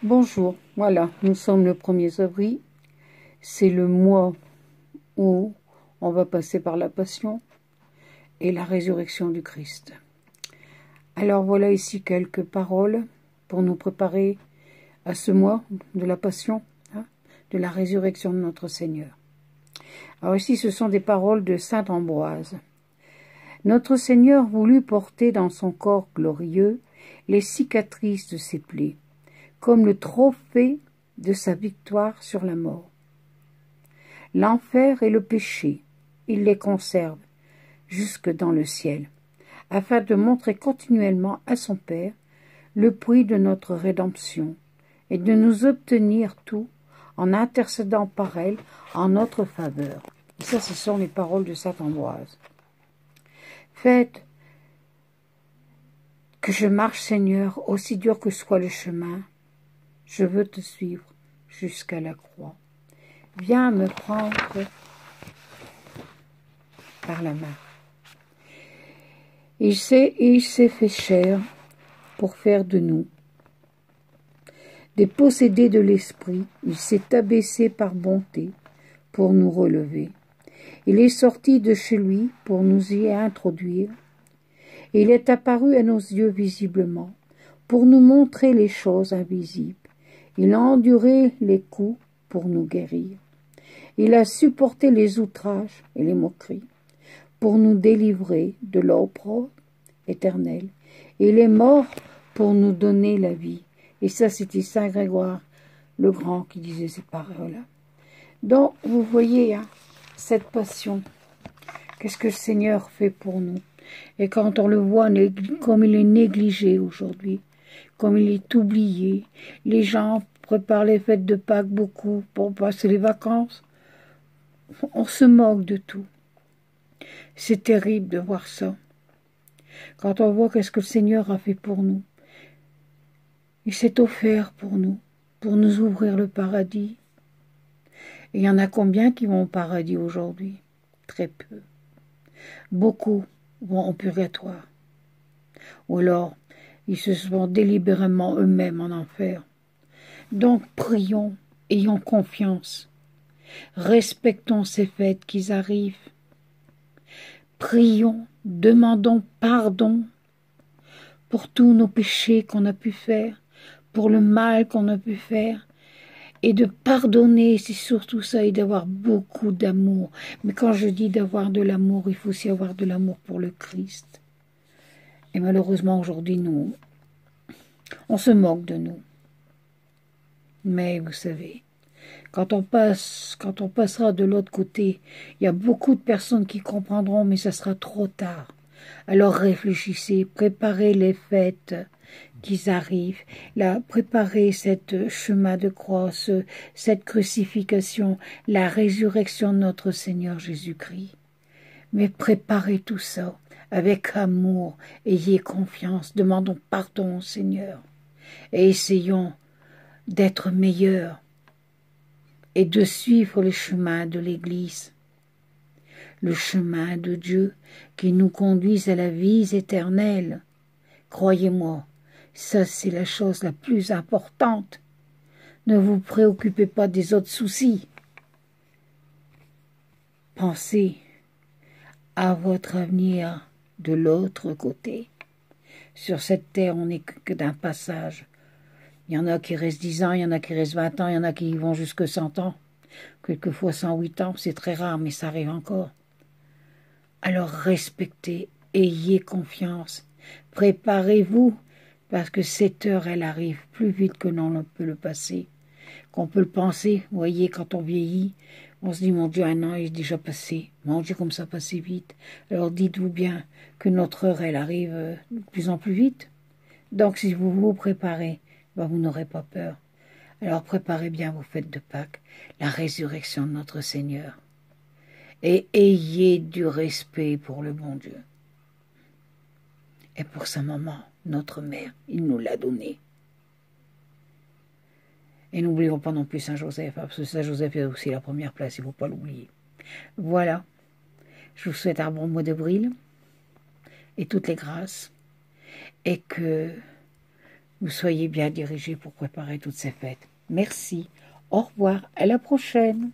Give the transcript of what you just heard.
Bonjour, voilà, nous sommes le 1er avril, c'est le mois où on va passer par la Passion et la résurrection du Christ. Alors voilà ici quelques paroles pour nous préparer à ce mois de la Passion, de la résurrection de notre Seigneur. Alors ici ce sont des paroles de saint Ambroise. Notre Seigneur voulut porter dans son corps glorieux les cicatrices de ses plaies, comme le trophée de sa victoire sur la mort. L'enfer et le péché, il les conserve jusque dans le ciel, afin de montrer continuellement à son Père le prix de notre rédemption et de nous obtenir tout en intercédant par elle en notre faveur. Et ça, ce sont les paroles de saint Ambroise. Faites que je marche, Seigneur, aussi dur que soit le chemin. Je veux te suivre jusqu'à la croix. Viens me prendre par la main. Il s'est fait chair pour faire de nous des possédés de l'esprit. Il s'est abaissé par bonté pour nous relever. Il est sorti de chez lui pour nous y introduire. Il est apparu à nos yeux visiblement pour nous montrer les choses invisibles. Il a enduré les coups pour nous guérir. Il a supporté les outrages et les moqueries pour nous délivrer de l'opprobre éternel. Il est mort pour nous donner la vie. Et ça, c'était Saint Grégoire le Grand qui disait ces paroles-là. Donc, vous voyez, cette passion, qu'est-ce que le Seigneur fait pour nous? Et quand on le voit comme il est négligé aujourd'hui, comme il est oublié, les gens préparent les fêtes de Pâques beaucoup pour passer les vacances. On se moque de tout. C'est terrible de voir ça. Quand on voit qu'est-ce que le Seigneur a fait pour nous. Il s'est offert pour nous ouvrir le paradis. Et il y en a combien qui vont au paradis aujourd'hui? Très peu. Beaucoup vont au purgatoire. Ou alors, ils se sont délibérément eux-mêmes en enfer. Donc, prions, ayons confiance. Respectons ces fêtes qui arrivent. Prions, demandons pardon pour tous nos péchés qu'on a pu faire, pour le mal qu'on a pu faire, et de pardonner, c'est surtout ça, et d'avoir beaucoup d'amour. Mais quand je dis d'avoir de l'amour, il faut aussi avoir de l'amour pour le Christ. Et malheureusement, aujourd'hui, nous, on se moque de nous. Mais vous savez, quand on passera de l'autre côté, il y a beaucoup de personnes qui comprendront, mais ça sera trop tard. Alors réfléchissez, préparez les fêtes qui arrivent, préparez cette chemin de croix, cette crucifixion, la résurrection de notre Seigneur Jésus-Christ. Mais préparez tout ça avec amour, ayez confiance, demandons pardon au Seigneur et essayons d'être meilleurs et de suivre le chemin de l'Église, le chemin de Dieu qui nous conduise à la vie éternelle. Croyez-moi, ça c'est la chose la plus importante. Ne vous préoccupez pas des autres soucis. Pensez à votre avenir de l'autre côté. Sur cette terre, on n'est que d'un passage. Il y en a qui restent 10 ans, il y en a qui restent 20 ans, il y en a qui y vont jusque 100 ans. Quelquefois 108 ans, c'est très rare, mais ça arrive encore. Alors respectez, ayez confiance, préparez-vous, parce que cette heure, elle arrive plus vite que l'on peut le passer, qu'on peut le penser. Vous voyez, quand on vieillit, on se dit, mon Dieu, un an est déjà passé. Mon Dieu, comme ça passé vite. Alors dites-vous bien que notre heure, elle arrive de plus en plus vite. Donc si vous vous préparez, vous n'aurez pas peur. Alors préparez bien vos fêtes de Pâques, la résurrection de notre Seigneur. Et ayez du respect pour le bon Dieu. Et pour sa maman, notre mère, il nous l'a donné. Et n'oublions pas non plus Saint Joseph, parce que Saint Joseph est aussi la première place, il ne faut pas l'oublier. Voilà, je vous souhaite un bon mois d'avril, et toutes les grâces, et que vous soyez bien dirigés pour préparer toutes ces fêtes. Merci. Au revoir. À la prochaine.